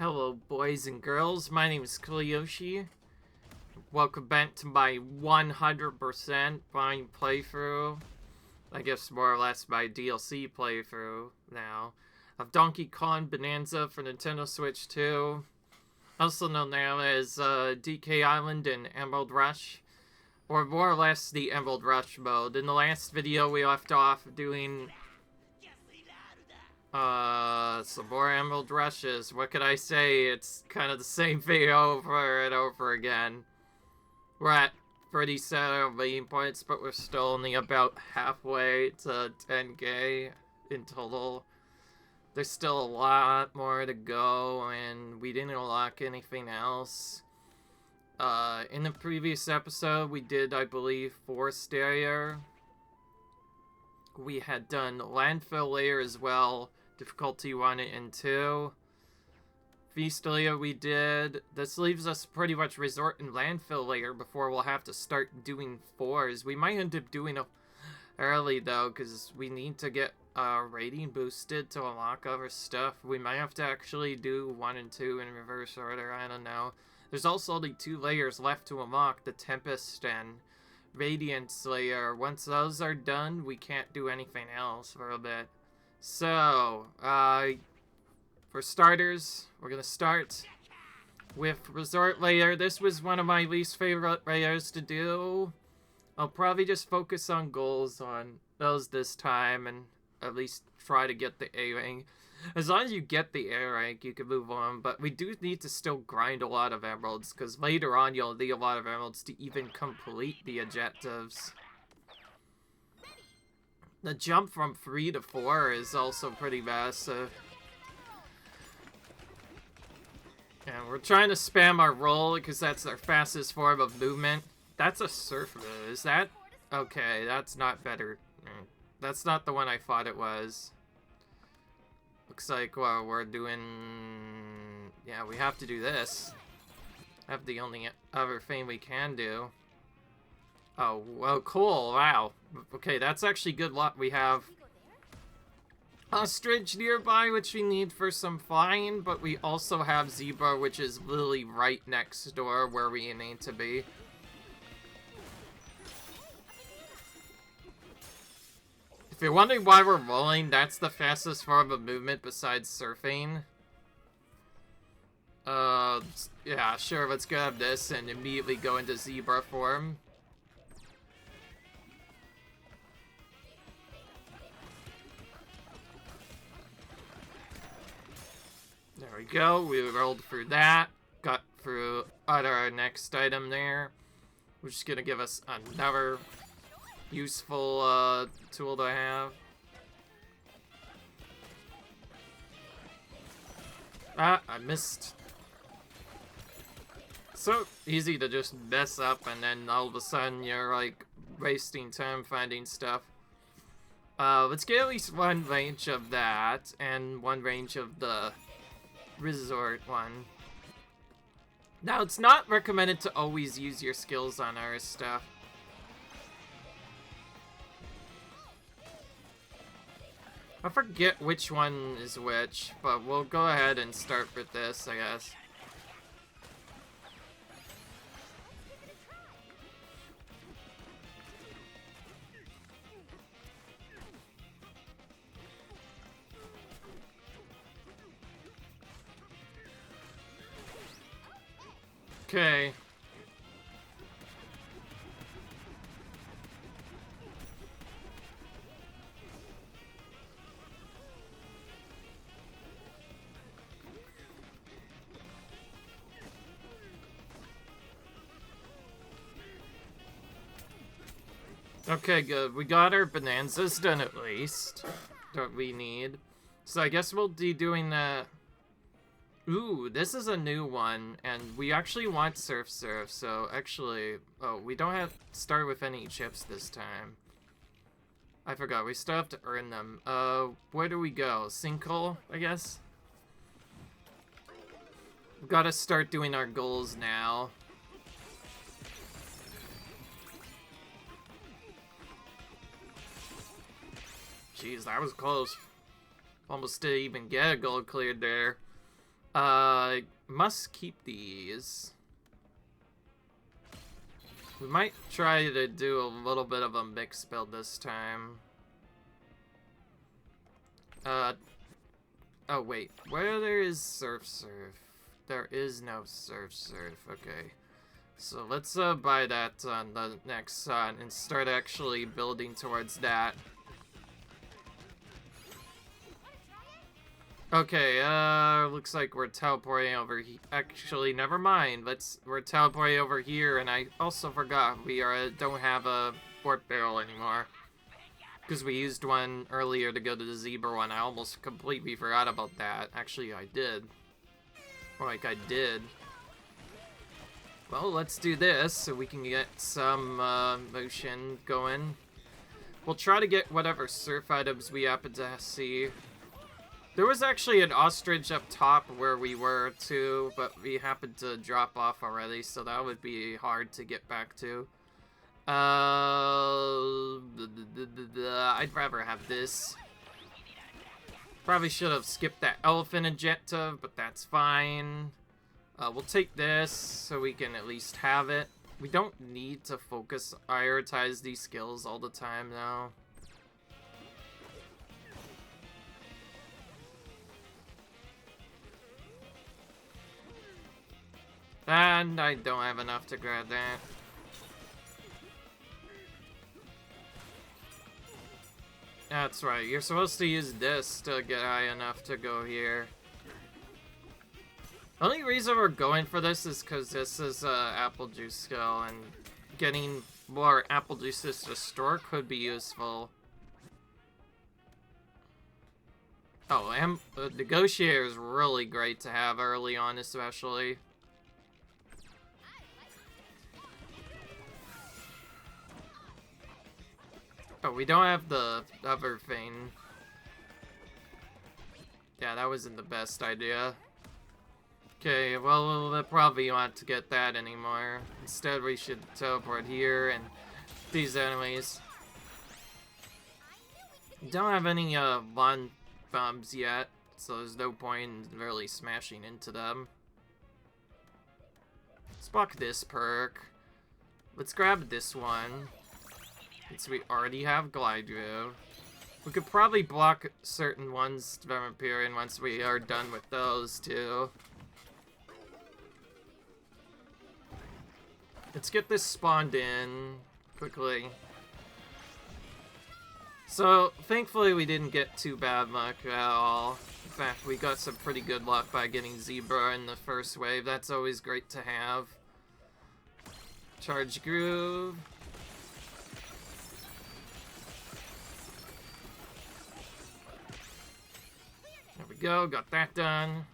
Hello, boys and girls. My name is Kaliyoshi. Welcome back to my 100% fine playthrough. I guess more or less my DLC playthrough now of Donkey Kong Bananza for Nintendo Switch 2. Also known now as DK Island and Emerald Rush. Or more or less the Emerald Rush mode. In the last video we left off doing some more Emerald Rushes. What could I say? It's kind of the same video over and over again. We're at pretty set main points, but we're still only about halfway to 10k in total. There's still a lot more to go, and we didn't unlock anything else. In the previous episode, we did, I believe, Forest Area. We had done Landfill Layer as well. Difficulty 1 and 2. Feast Layer we did. This leaves us pretty much Resort and Landfill Layer before we'll have to start doing 4s. We might end up doing it early though, because we need to get rating boosted to unlock other stuff. We might have to actually do 1 and 2 in reverse order, I don't know. There's also only 2 layers left to unlock, the Tempest and Radiance Layer. Once those are done, we can't do anything else for a bit. So, for starters, we're going to start with Resort Layer. This was one of my least favorite layers to do. I'll probably just focus on goals on those this time and at least try to get the A rank. As long as you get the A rank, you can move on, but we do need to still grind a lot of emeralds, because later on you'll need a lot of emeralds to even complete the objectives. The jump from 3 to 4 is also pretty massive. And we're trying to spam our roll because that's our fastest form of movement. That's a surf move. Is that? Okay, that's not better. That's not the one I thought it was. Looks like, well, we're doing... Yeah, we have to do this. That's the only other thing we can do. Oh, well, cool. Wow. Okay, that's actually good luck. We have ostrich nearby, which we need for some flying, but we also have zebra, which is literally right next door where we need to be. If you're wondering why we're rolling, that's the fastest form of movement besides surfing. Yeah, sure, let's grab this and immediately go into zebra form. There we go, we rolled through that, got through our next item there, which is gonna give us another useful tool to have. Ah, I missed. So easy to just mess up and then all of a sudden you're like wasting time finding stuff. Let's get at least one range of that and one range of the resort one. Now, it's not recommended to always use your skills on our stuff. I forget which one is which, but we'll go ahead and start with this, I guess. Okay. Okay, good. We got our bonanzas done at least. That we need. So I guess we'll be doing that. Ooh, this is a new one, and we actually want Surf, so actually... Oh, we don't have to start with any chips this time. I forgot, we still have to earn them. Where do we go? Sinkhole, I guess? We've got to start doing our goals now. Jeez, that was close. Almost didn't even get a goal cleared there. Must keep these. We might try to do a little bit of a mix build this time. Oh wait, where there is Surf Surf? There is no Surf Surf, okay. So let's buy that on the next sun and start actually building towards that. Okay, looks like we're teleporting over here. Actually, never mind. We're teleporting over here, and I also forgot we don't have a port barrel anymore. Because we used one earlier to go to the zebra one. I almost completely forgot about that. Actually, I did. Or like, I did. Well, let's do this so we can get some motion going. We'll try to get whatever surf items we happen to see. There was actually an ostrich up top where we were too, but we happened to drop off already, so that would be hard to get back to. I'd rather have this. Probably should have skipped that elephant objective, but that's fine. We'll take this so we can at least have it. We don't need to prioritize these skills all the time though. And I don't have enough to grab that. That's right, you're supposed to use this to get high enough to go here. The only reason we're going for this is because this is apple juice skill, and getting more apple juices to store could be useful. Oh, and the negotiator is really great to have early on, especially. Oh, we don't have the other thing. Yeah, that wasn't the best idea. Okay, well, we'll probably want to get that anymore. Instead, we should teleport here and these enemies. Don't have any lawn bombs yet, so there's no point in really smashing into them. Let's block this perk. Let's grab this one. Since we already have glide view. We could probably block certain ones from appearing once we are done with those too. Let's get this spawned in quickly. So, thankfully we didn't get too bad luck at all. In fact, we got some pretty good luck by getting Zebra in the first wave. That's always great to have. Charge Groove. There we go, got that done.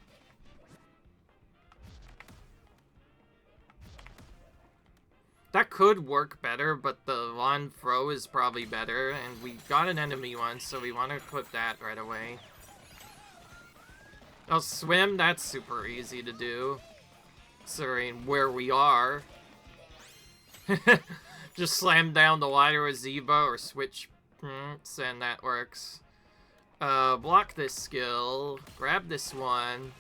That could work better, but the lawn throw is probably better, and we got an enemy one, so we want to equip that right away. Oh, swim, that's super easy to do, considering where we are. Just slam down the wire with Zeba or switch, and that works. Block this skill, grab this one.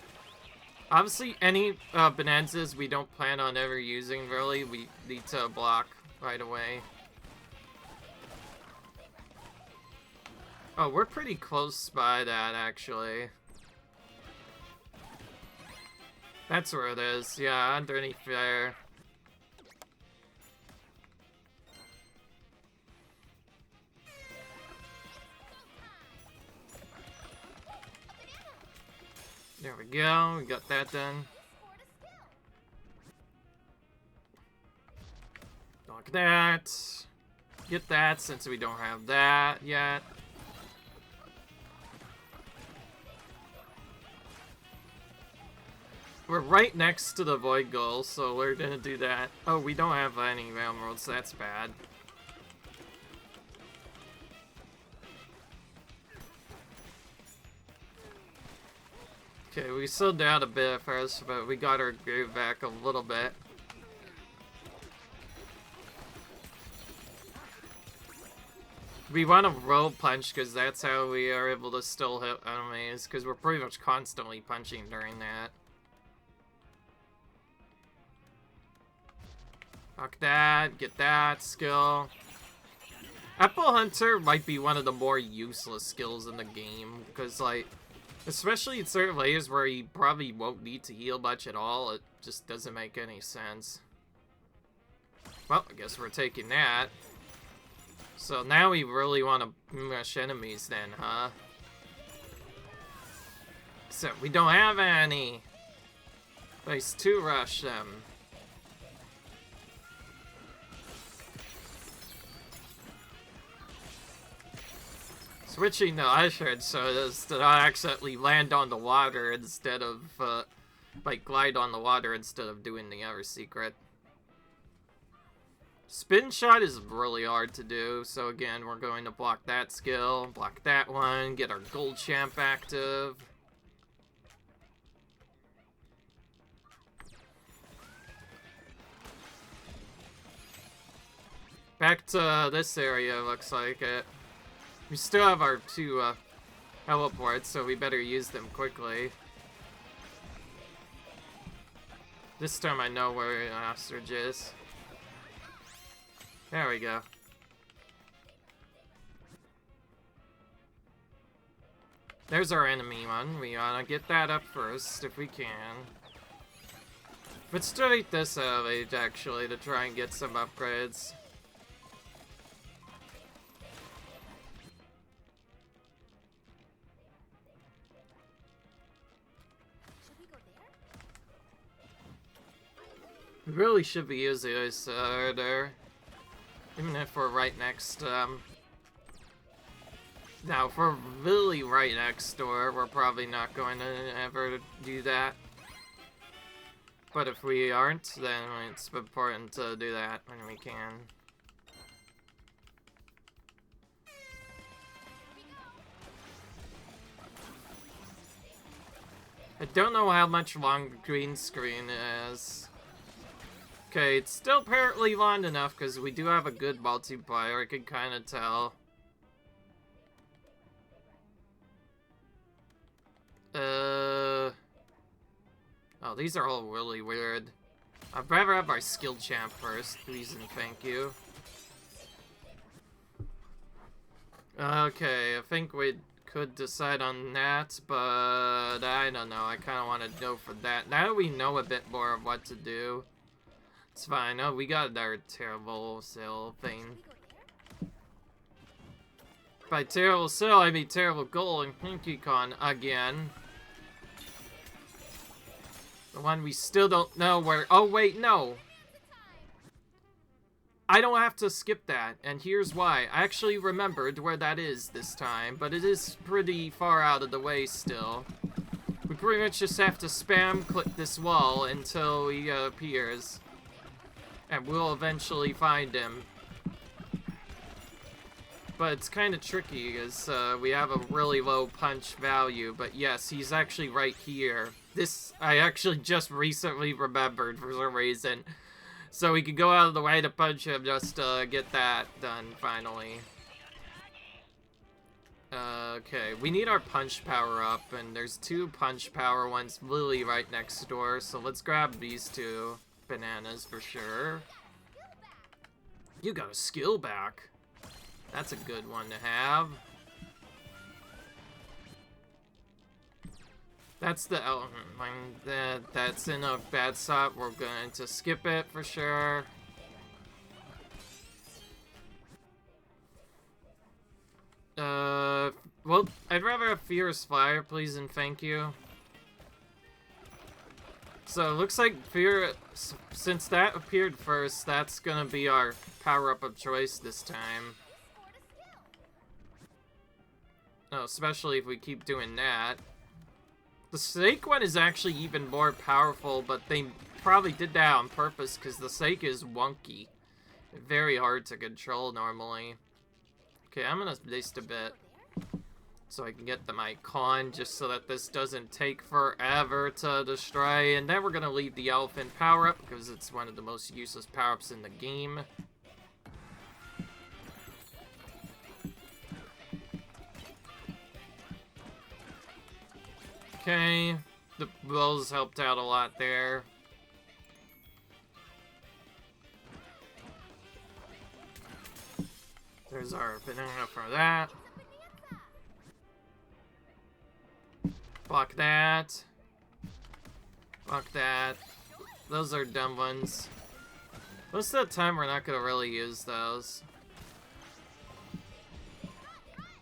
Obviously, any bonanzas we don't plan on ever using, really, we need to block right away. Oh, we're pretty close by that, actually. That's where it is, yeah, underneath there. There we go, we got that done. Lock that. Get that since we don't have that yet. We're right next to the void goal, so we're gonna do that. Oh, we don't have any realm worlds, so that's bad. Okay, we slowed down a bit at first, but we got our groove back a little bit. We want to roll punch because that's how we are able to still hit enemies, because we're pretty much constantly punching during that. Fuck that, get that skill. Apple Hunter might be one of the more useless skills in the game, because, like, especially in certain layers where you probably won't need to heal much at all, it just doesn't make any sense. Well, I guess we're taking that. So now we really want to rush enemies then, huh? Except we don't have any place to rush them. Switching to Ushered so as to not accidentally land on the water instead of, like, glide on the water instead of doing the other secret. Spin shot is really hard to do, so again, we're going to block that skill, block that one, get our gold champ active. Back to this area, looks like it. We still have our two teleports, so we better use them quickly. This time I know where an ostrich is. There we go. There's our enemy one. We wanna get that up first, if we can. Let's delete this age, actually, to try and get some upgrades. We really should be using this there. Even if we're right next, now, if we're really right next door, we're probably not going to ever do that. But if we aren't, then it's important to do that when we can. I don't know how much long green screen is. Okay, it's still apparently long enough because we do have a good multiplier, I can kind of tell. Oh, these are all really weird. I'd rather have our skill champ first, please and thank you. Okay, I think we could decide on that, but I don't know, I kind of want to go for that. Now we know a bit more of what to do. It's fine. Oh, we got our terrible sale thing. By terrible sale, I mean terrible goal in Donkey Kong again. The one we still don't know where. Oh, wait, no. I don't have to skip that, and here's why. I actually remembered where that is this time, but it is pretty far out of the way still. We pretty much just have to spam click this wall until he appears. And we'll eventually find him. But it's kind of tricky because we have a really low punch value. But yes, he's actually right here. This, I actually just recently remembered for some reason. So we could go out of the way to punch him just to get that done finally. Okay, we need our punch power up. And there's two punch power ones literally right next door. So let's grab these two. Bananas for sure. You got a skill back. That's a good one to have. That's the element. That's in a bad spot. We're going to skip it for sure. Well, I'd rather have Fierce Fire, please and thank you. So it looks like Fear, since that appeared first, that's gonna be our power-up of choice this time. Oh, especially if we keep doing that. The snake one is actually even more powerful, but they probably did that on purpose because the snake is wonky. Very hard to control normally. Okay, I'm gonna waste a bit so I can get the icon just so that this doesn't take forever to destroy. And then we're gonna leave the elephant power-up because it's one of the most useless power-ups in the game. Okay, the blows helped out a lot there. There's our banana for that. Block that. Block that. Those are dumb ones. Most of the time, we're not gonna really use those.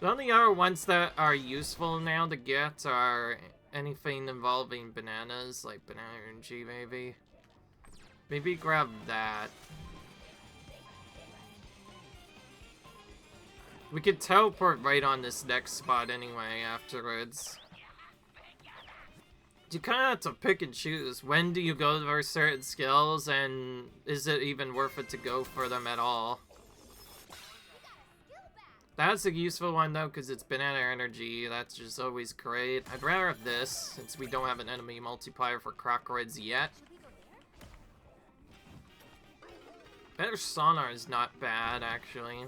The only other ones that are useful now to get are anything involving bananas, like banana energy, maybe. Maybe grab that. We could teleport right on this next spot anyway afterwards. You kind of have to pick and choose. When do you go for certain skills, and is it even worth it to go for them at all? That's a useful one though, because it's banana energy. That's just always great. I'd rather have this, since we don't have an enemy multiplier for crocodiles yet. Better sonar is not bad, actually.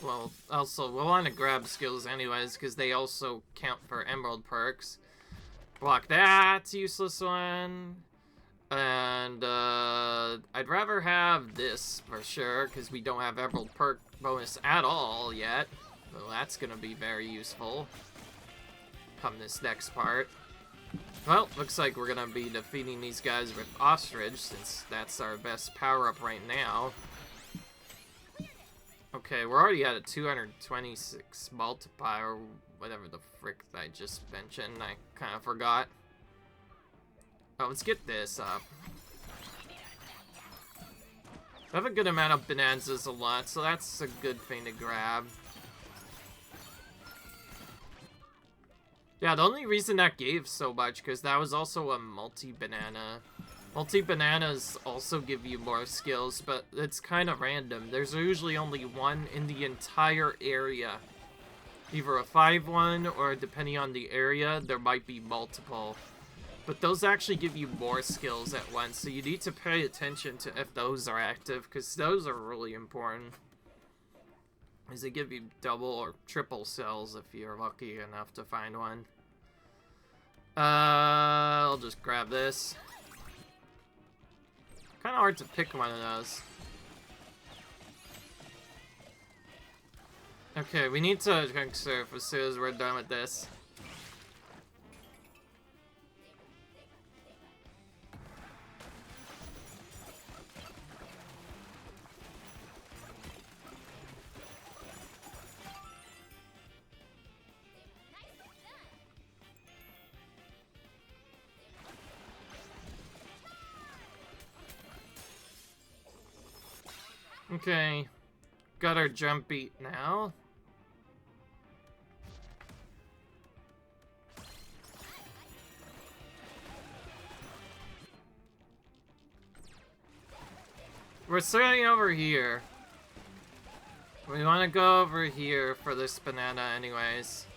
Well, also, we'll want to grab skills anyways, because they also count for emerald perks. Block that useless one. And, I'd rather have this for sure, because we don't have emerald perk bonus at all yet. So that's gonna be very useful come this next part. Well, looks like we're gonna be defeating these guys with ostrich, since that's our best power-up right now. Okay, we're already at a 226 multiplier, whatever the frick I just mentioned. I kind of forgot. Oh, let's get this up. I have a good amount of Bananzas a lot, so that's a good thing to grab. Yeah, the only reason that gave so much, because that was also a multi-banana. Multi-bananas also give you more skills, but it's kind of random. There's usually only one in the entire area. Either a 5-1, or depending on the area, there might be multiple. But those actually give you more skills at once, so you need to pay attention to if those are active, because those are really important. Because they give you double or triple cells if you're lucky enough to find one. I'll just grab this. Kind of hard to pick one of those. Okay, we need to quick surf as soon as we're done with this. Okay, got our jump beat now. We're starting over here. We want to go over here for this banana anyways.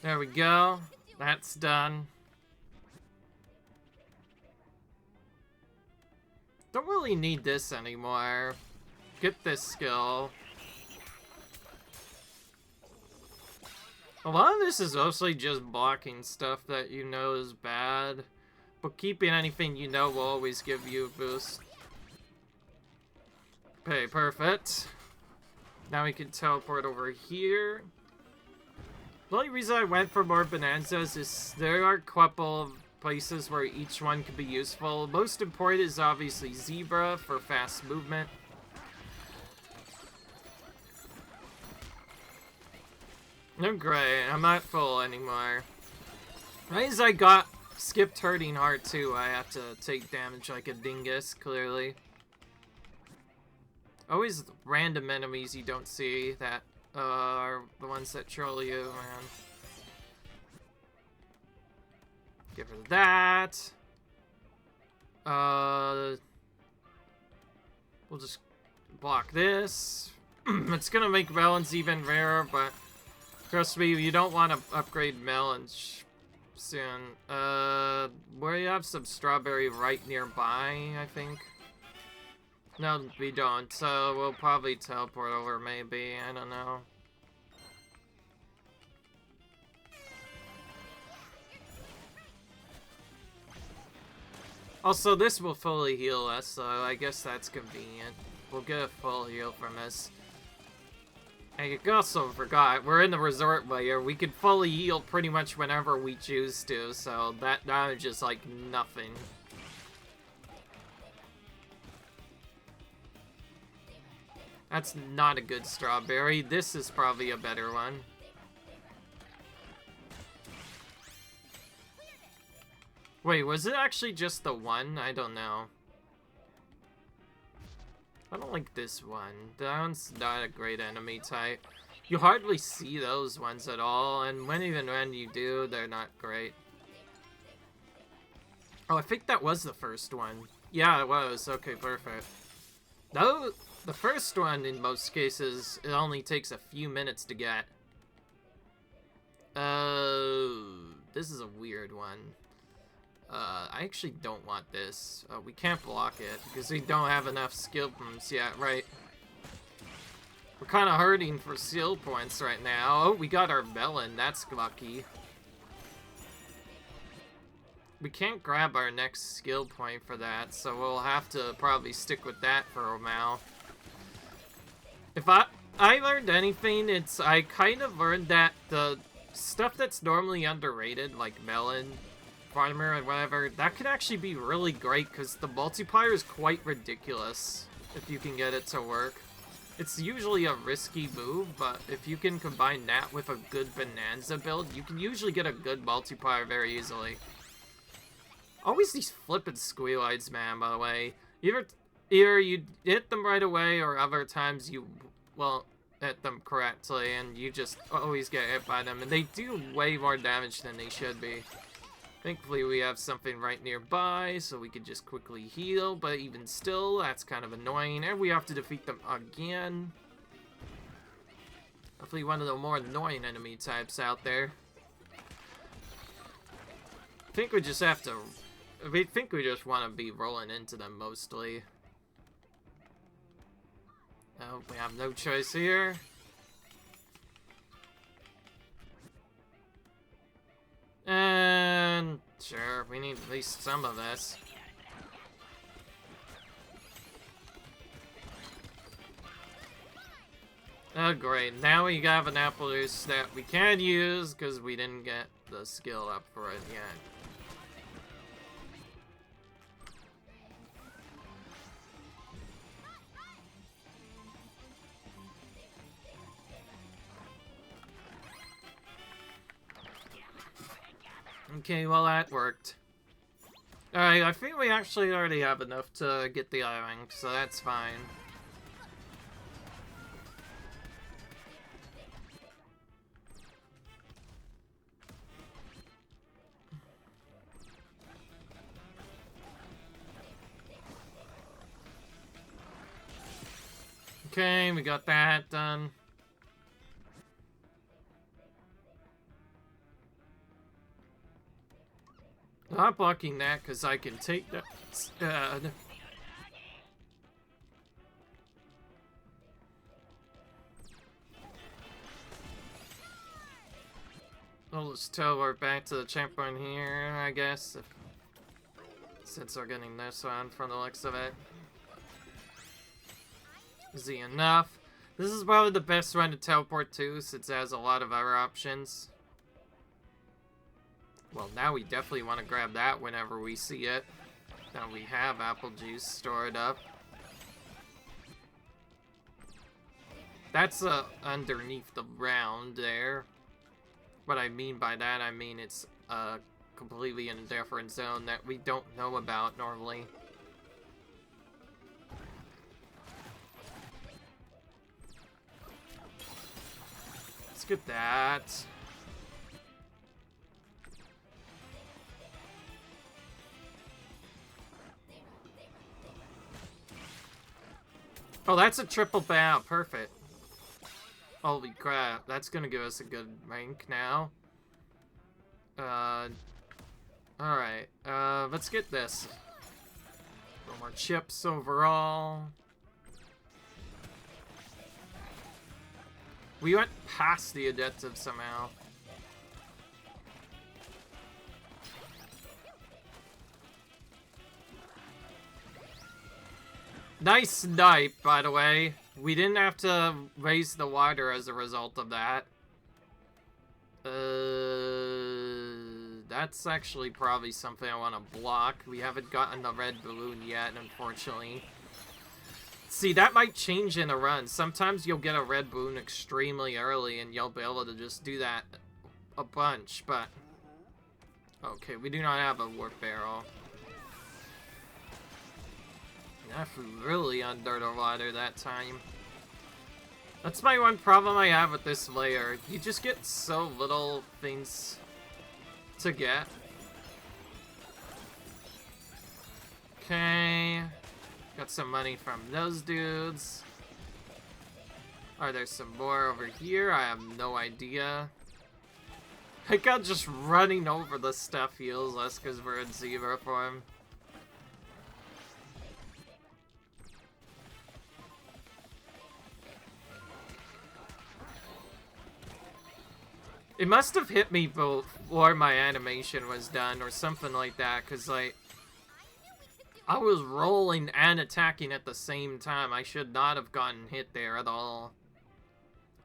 There we go. That's done. Don't really need this anymore. Get this skill. A lot of this is mostly just blocking stuff that you know is bad. But keeping anything you know will always give you a boost. Okay, perfect. Now we can teleport over here. The only reason I went for more Bananzas is there are a couple of places where each one could be useful. Most important is obviously Zebra for fast movement. I'm great. I'm not full anymore. Right as I got skipped hurting heart too, I have to take damage like a dingus, clearly. Always random enemies you don't see that are the ones that troll you, man. Get rid of that. We'll just block this. It's gonna make melons even rarer, but trust me, you don't want to upgrade melons soon. We have some strawberry right nearby, I think. No, we don't, so we'll probably teleport over, maybe. I don't know. Also, this will fully heal us, so I guess that's convenient. We'll get a full heal from this. I also forgot, we're in the resort layer. We can fully heal pretty much whenever we choose to, so that damage is like nothing. That's not a good strawberry. This is probably a better one. Wait, was it actually just the one? I don't know. I don't like this one. That one's not a great enemy type. You hardly see those ones at all, and even when you do, they're not great. Oh, I think that was the first one. Yeah, it was. Okay, perfect. Though, the first one, in most cases, it only takes a few minutes to get. This is a weird one. I actually don't want this. We can't block it, because we don't have enough skill points yet, right? We're kind of hurting for skill points right now. Oh, we got our melon. That's lucky. We can't grab our next skill point for that, so we'll have to probably stick with that for a while. If I learned anything, I kind of learned that the stuff that's normally underrated, like melon, farmer, and whatever, that could actually be really great, because the multiplier is quite ridiculous if you can get it to work. It's usually a risky move, but if you can combine that with a good Bananza build, you can usually get a good multiplier very easily. Always these flippin' squealites, man, by the way. Either you hit them right away, or other times you won't hit them correctly, and you just always get hit by them, and they do way more damage than they should be. Thankfully, we have something right nearby, so we can just quickly heal, but even still, that's kind of annoying, and we have to defeat them again. Hopefully one of the more annoying enemy types out there. I think we just have to... I think we just want to be rolling into them, mostly. Oh, we have no choice here. And sure, we need at least some of this. Oh great, now we have an apple juice that we can use because we didn't get the skill up for it yet. Okay, well that worked. Alright, I think we actually already have enough to get the I rank, so that's fine. Okay, we got that done. I'm not blocking that because I can take that instead. I'll just teleport back to the checkpoint here, I guess, since we're getting this one from the looks of it. Is he enough? This is probably the best one to teleport to, since it has a lot of other options. Well, now we definitely want to grab that whenever we see it. Now we have apple juice stored up. That's underneath the ground there. What I mean by that, I mean it's completely in a different zone that we don't know about normally. Let's get that. Oh, that's a triple bow. Perfect. Holy crap. That's gonna give us a good rank now. Alright. Let's get this. A little more chips overall. We went past the adaptive somehow. Nice snipe, by the way. We didn't have to raise the water as a result of that. That's actually probably something I want to block. We haven't gotten the red balloon yet, unfortunately. See, that might change in a run. Sometimes you'll get a red balloon extremely early, and you'll be able to just do that a bunch, but... Okay, we do not have a warp barrel. That's really under the water that time. That's my one problem I have with this layer. You just get so little things to get. Okay. Got some money from those dudes. Are there some more over here? I have no idea. I got just running over the stuff heals us because we're in zebra form. It must have hit me before my animation was done or something like that, because, like, I was rolling and attacking at the same time. I should not have gotten hit there at all.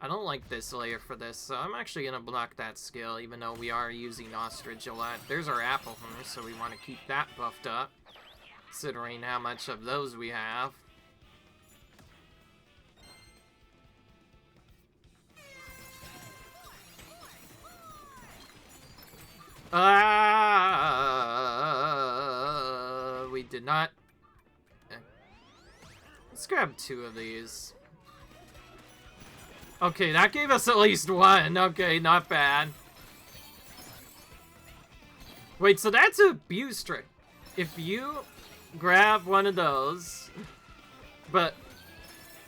I don't like this layer for this, so I'm actually going to block that skill, even though we are using Ostrich a lot. There's our apple hunter, so we want to keep that buffed up, considering how much of those we have. We did not... Let's grab 2 of these. Okay, that gave us at least 1. Okay, not bad. Wait, so that's a abuse trick. If you grab one of those, but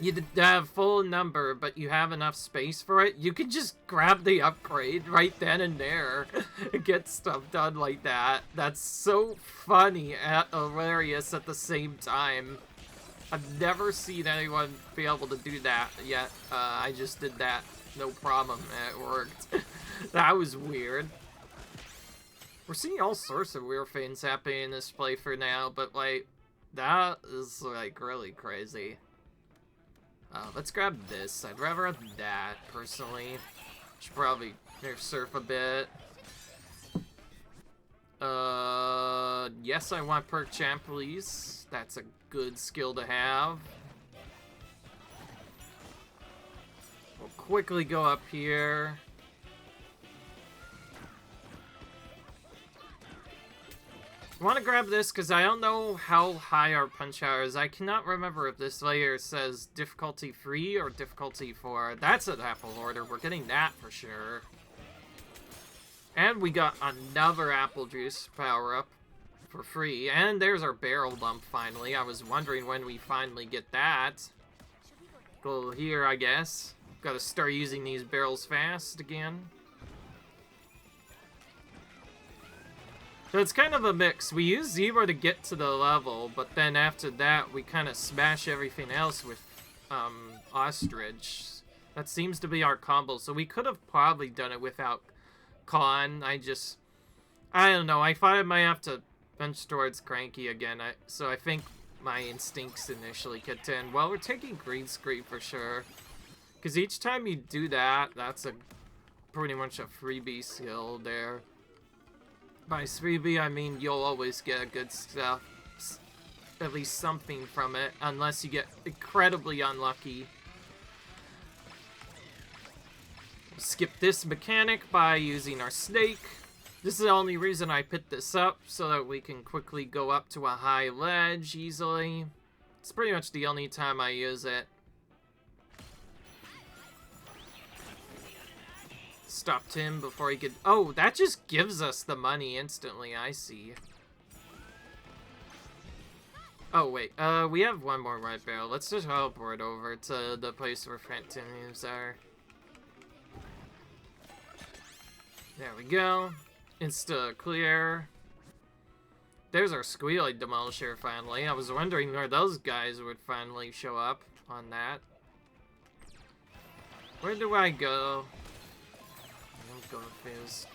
you have full number, but you have enough space for it, you can just grab the upgrade right then and there and get stuff done like that. That's so funny and hilarious at the same time. I've never seen anyone be able to do that yet. I just did that, no problem, and it worked. That was weird. We're seeing all sorts of weird things happening in this playthrough now, but, like, that is, like, really crazy. Let's grab this. I'd rather have that, personally. Should probably nerf surf a bit. Yes, I want perk champ, please. That's a good skill to have. We'll quickly go up here. I want to grab this because I don't know how high our punch power is. I cannot remember if this layer says difficulty 3 or difficulty 4. That's an apple order. We're getting that for sure. And we got another apple juice power up for free. And there's our barrel dump finally. I was wondering when we finally get that. Go here, I guess. Gotta start using these barrels fast again. So it's kind of a mix. We use Zebra to get to the level, but then after that, we kind of smash everything else with Ostrich. That seems to be our combo. So we could have probably done it without Con. I don't know. I thought I might have to punch towards Cranky again. So I think my instincts initially kicked in. Well, we're taking green screen for sure. Because each time you do that, that's pretty much a freebie skill there. By freebie, I mean you'll always get good stuff, at least something from it, unless you get incredibly unlucky. Skip this mechanic by using our snake. This is the only reason I picked this up, so that we can quickly go up to a high ledge easily. It's pretty much the only time I use it. Stopped him before he could... Oh, that just gives us the money instantly, I see. Oh, wait. We have one more red barrel. Let's just teleport over to the place where Phantoms are. There we go. Insta clear. There's our Squealy Demolisher finally. I was wondering where those guys would finally show up on that. Where do I go? Go fizz.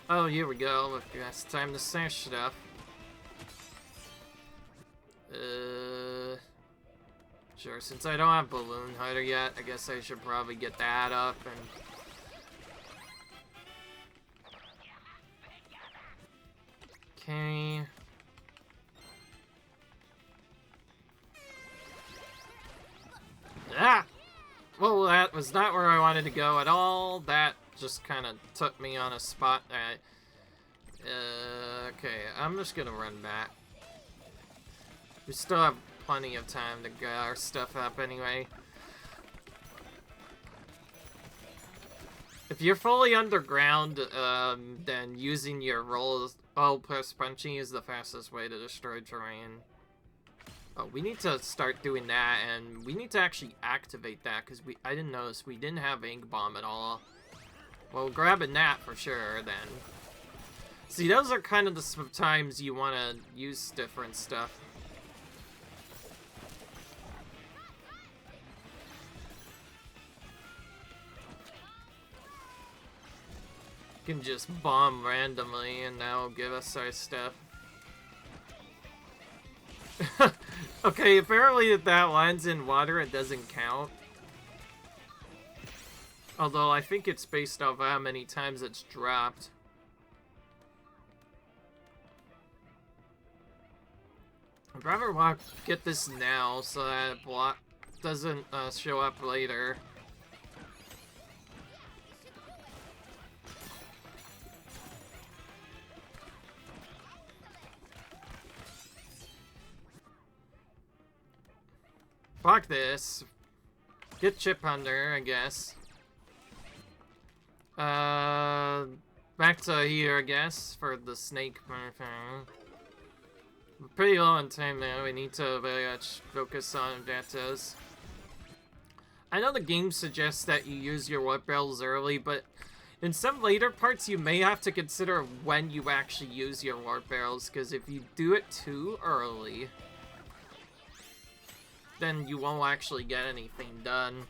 Oh, here we go. It's time to sash stuff. Sure, since I don't have Balloon Hider yet, I guess I should probably get that up and... Okay... Ah! Well, that was not where I wanted to go at all. That just kind of took me on a spot that... okay, I'm just gonna run back. We still have plenty of time to get our stuff up anyway. If you're fully underground, then using your roll plus punching is the fastest way to destroy terrain. Oh, we need to start doing that, and we need to actually activate that, because I didn't notice we didn't have Ink Bomb at all. Well, grabbing that for sure, then. See, those are kind of the times you want to use different stuff. You can just bomb randomly, and that'll give us our stuff. Okay, apparently if that lands in water, it doesn't count. Although I think it's based off how many times it's dropped. I'd rather get this now so that block doesn't show up later. Fuck this. Get Chip Hunter, I guess. Back to here, I guess, for the snake thing. We're pretty low on time now. We need to very much focus on objectives. I know the game suggests that you use your warp barrels early, but in some later parts you may have to consider when you actually use your warp barrels, because if you do it too early, then you won't actually get anything done.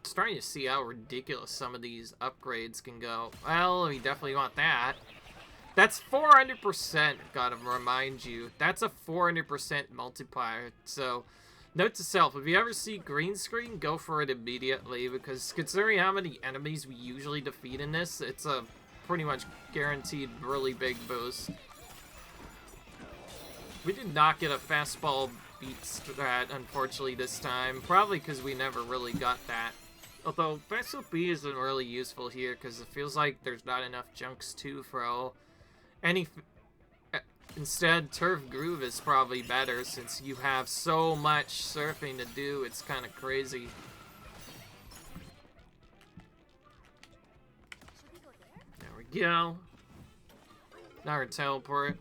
Starting to see how ridiculous some of these upgrades can go. Well, we definitely want that. That's 400%, gotta remind you. That's a 400% multiplier. So, note to self, if you ever see green screen, go for it immediately, because considering how many enemies we usually defeat in this, it's a pretty much guaranteed really big boost. We did not get a fastball beat strat, unfortunately, this time. Probably because we never really got that. Although, Vessel B isn't really useful here, because it feels like there's not enough junks to throw. Instead, Turf Groove is probably better, since you have so much surfing to do, it's kind of crazy. There we go. Now our teleport.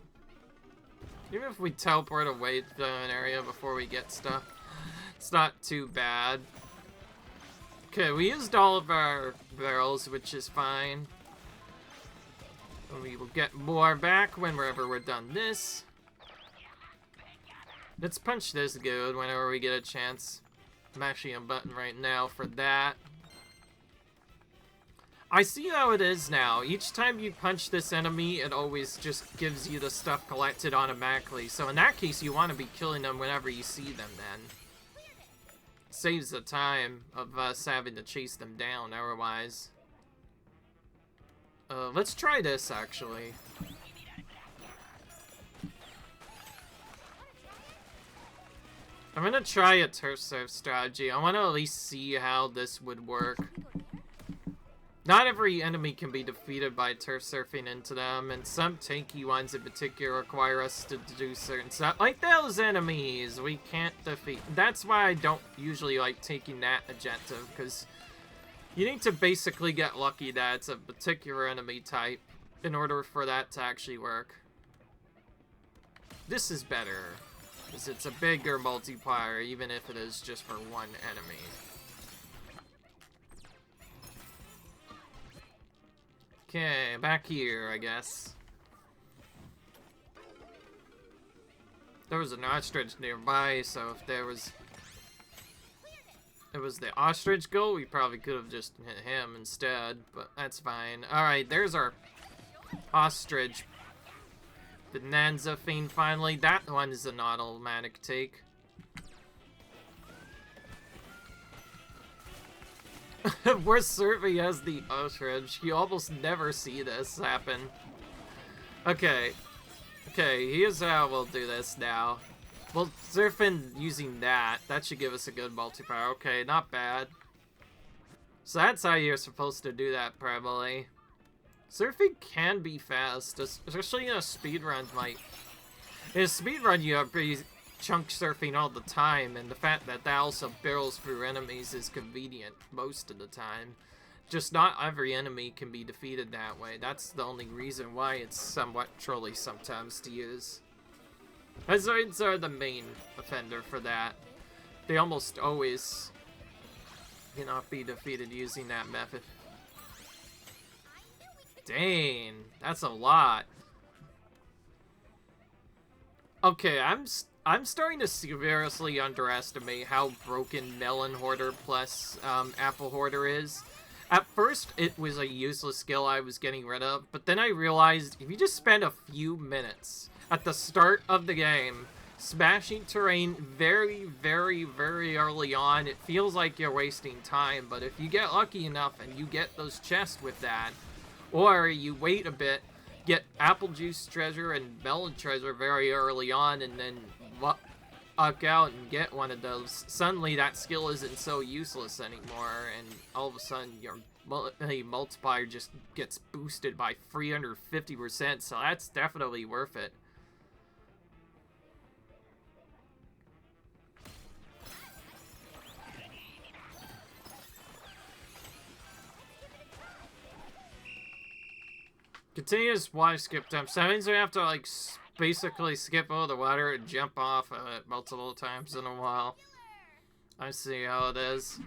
Even if we teleport away to an area before we get stuff, it's not too bad. Okay, we used all of our barrels, which is fine. And we will get more back whenever we're done this. Let's punch this good whenever we get a chance. I'm mashing a button right now for that. I see how it is now. Each time you punch this enemy, it always just gives you the stuff collected automatically. So in that case, you want to be killing them whenever you see them then. Saves the time of us having to chase them down otherwise. Let's try this actually. I'm gonna try a turf surf strategy. I want to at least see how this would work. Not every enemy can be defeated by turf surfing into them, and some tanky ones in particular require us to do certain stuff. Like those enemies we can't defeat. That's why I don't usually like taking that objective, because you need to basically get lucky that it's a particular enemy type in order for that to actually work. This is better, because it's a bigger multiplier, even if it is just for one enemy. Okay, back here, I guess. There was an ostrich nearby, so if there was... It was the ostrich goal, we probably could have just hit him instead, but that's fine. Alright, there's our ostrich Bananza fiend finally. That one is an automatic take. We're surfing as the ostrich. You almost never see this happen. Okay. Okay, here's how we'll do this now. We'll surf in using that. That should give us a good multiplier. Okay, not bad. So that's how you're supposed to do that, probably. Surfing can be fast, especially in a speedrun. In a speedrun, you have pretty chunk surfing all the time, and the fact that that also barrels through enemies is convenient most of the time. Just not every enemy can be defeated that way. That's the only reason why it's somewhat trolly sometimes to use. Hazards are the main offender for that. They almost always cannot be defeated using that method. Dang, that's a lot. Okay, I'm starting to seriously underestimate how broken Melon Hoarder plus Apple Hoarder is. At first, it was a useless skill I was getting rid of, but then I realized if you just spend a few minutes at the start of the game smashing terrain very, very, very early on, it feels like you're wasting time, but if you get lucky enough and you get those chests with that, or you wait a bit, get apple juice treasure and melon treasure very early on, and then luck out and get one of those, suddenly that skill isn't so useless anymore, and all of a sudden your multiplier just gets boosted by 350%, so that's definitely worth it. Continuous water skip time. So that means we have to, like, basically skip over the water and jump off of it multiple times in a while. I see how it is.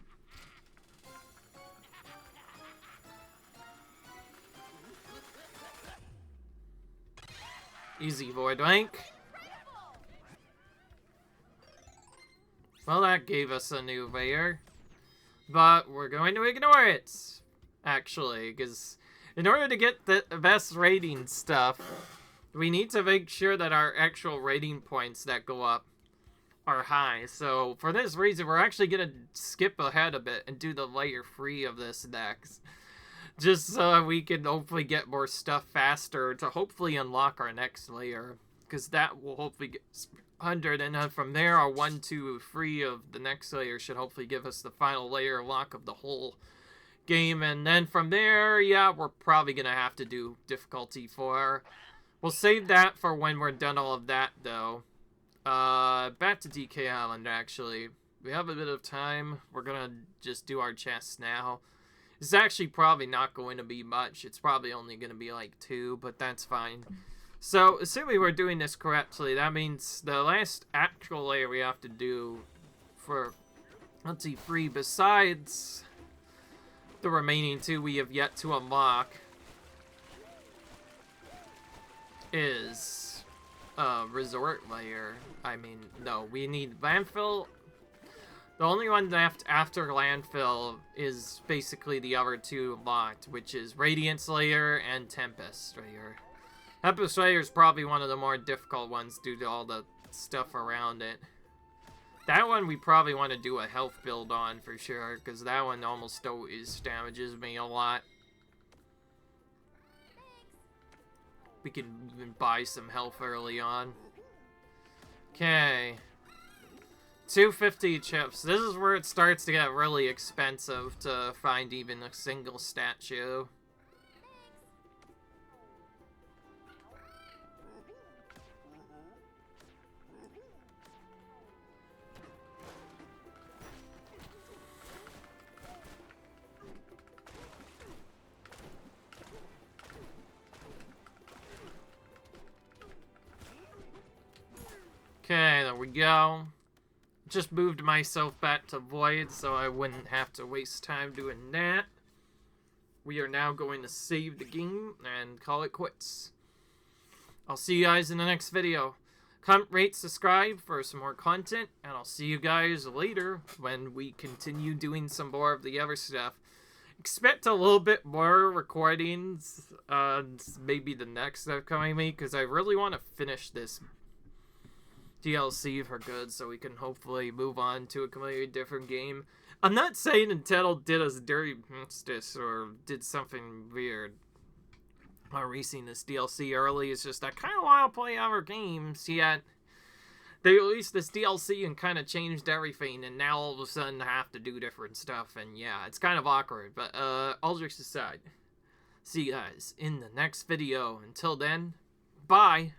Easy, Void Link. Well, that gave us a new layer. But we're going to ignore it, actually, because in order to get the best rating stuff, we need to make sure that our actual rating points that go up are high. So for this reason, we're actually going to skip ahead a bit and do the layer 3 of this next. Just so we can hopefully get more stuff faster to hopefully unlock our next layer. Because that will hopefully get 100, and then from there, our 1, 2, 3 of the next layer should hopefully give us the final layer lock of the whole game. And then from there, yeah, we're probably going to have to do difficulty 4. We'll save that for when we're done all of that, though. Back to DK Island, actually. We have a bit of time. We're going to just do our chests now. It's actually probably not going to be much. It's probably only going to be like 2, but that's fine. So, assuming we're doing this correctly, that means the last actual layer we have to do for, let's see, 3, besides the remaining 2 we have yet to unlock, is resort layer. I mean, no, we need landfill. The only one left after landfill is basically the other 2 locked, which is Radiance layer and Tempest layer. Tempest layer is probably one of the more difficult ones due to all the stuff around it. That one we probably want to do a health build on for sure, because that one almost always damages me a lot. We can even buy some health early on. Okay. 250 chips. This is where it starts to get really expensive to find even a single statue. Okay, there we go. Just moved myself back to Void so I wouldn't have to waste time doing that. We are now going to save the game and call it quits. I'll see you guys in the next video. Comment, rate, subscribe for some more content, and I'll see you guys later when we continue doing some more of the other stuff. Expect a little bit more recordings, maybe the next upcoming week, because I really want to finish this DLC for good so we can hopefully move on to a completely different game. I'm not saying Nintendo did us dirty justice or did something weird by releasing this DLC early. It's just I kind of want to play other games, yet they released this DLC and kind of changed everything, and now all of a sudden I have to do different stuff, and yeah, it's kind of awkward. But all jokes aside, see you guys in the next video. Until then, bye!